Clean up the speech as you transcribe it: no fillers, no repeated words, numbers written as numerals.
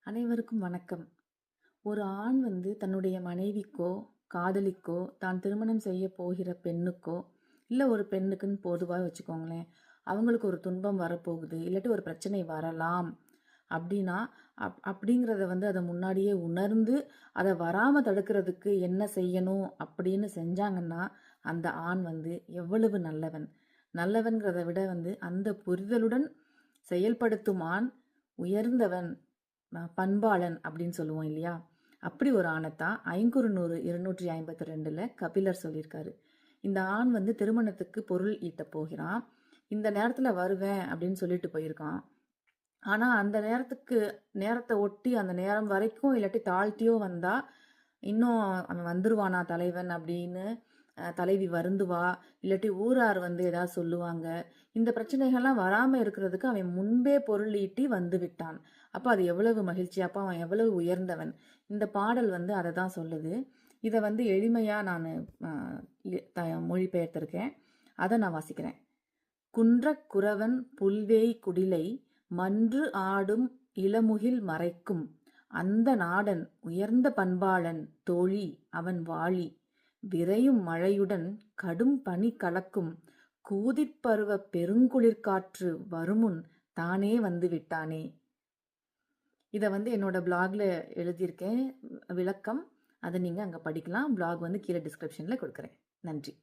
அனைவருக்கும் வணக்கம். ஒரு ஆண் தன்னுடைய மனைவிக்கோ, காதலிக்கோ, தான் திருமணம் செய்ய போகிற பெண்ணுக்கோ, இல்ல ஒரு பெண்ணுக்குன்னு பொதுவா வச்சுக்கோங்களேன். அவங்களுக்கு ஒரு துன்பம் வரப்போகுது, இல்லாட்டி ஒரு பிரச்சனை வரலாம் அப்படின்னா, அப்படிங்கிறத அத முன்னாடியே உணர்ந்து, அத வராம தடுக்கிறதுக்கு என்ன செய்யணும் அப்படின்னு செஞ்சாங்கன்னா, அந்த ஆண் எவ்வளவு நல்லவன். நல்லவன்கிறத விட அந்த புரிதலுடன் செயல்படுத்தும் ஆண் உயர்ந்தவன். பண்பாளன் அப்படின்னு சொல்லுவோம் இல்லையா? அப்படி ஒரு ஆணைத்தான் ஐங்குறுநூறு 252ல் கபிலர் சொல்லியிருக்காரு. இந்த ஆண் திருமணத்துக்கு பொருள் ஈட்டப் போகிறான். இந்த நேரத்தில் வருவேன் அப்படின்னு சொல்லிட்டு போயிருக்கான். ஆனால் அந்த நேரத்தை ஒட்டி அந்த நேரம் வரைக்கும் இல்லாட்டி தாழ்த்தியோ வந்தா இன்னும் அவன் வந்துருவானா தலைவன் அப்படின்னு தலைவி வருந்துவா, இல்லாட்டி ஊரார் ஏதாவது சொல்லுவாங்க. இந்த பிரச்சனைகள்லாம் வராமல் இருக்கிறதுக்கு அவன் முன்பே பொருள் ஈட்டி வந்து விட்டான். அப்போ அது எவ்வளவு மகிழ்ச்சி, அப்போ அவன் எவ்வளவு உயர்ந்தவன். இந்த பாடல் அதை தான் சொல்லுது. இதை எளிமையாக நான் மொழிபெயர்த்திருக்கேன். அதை நான் வாசிக்கிறேன். குன்றக் குறவன் புல்வேய் குடிலை மன்று ஆடும் இளமுகில் மறைக்கும் அந்த நாடன் உயர்ந்த பண்பாளன் தோழி அவன் வாழி விரையும் மழையுடன் கடும் பனி கலக்கும் கூதிப்பருவ பெருங்குளிர்காற்று வருமுன் தானே வந்து விட்டானே. இதை என்னோட பிளாக்ல எழுதியிருக்கேன் விளக்கம். அதை நீங்கள் அங்கே படிக்கலாம். பிளாக் கீழே டிஸ்கிரிப்ஷனில் கொடுக்குறேன். நன்றி.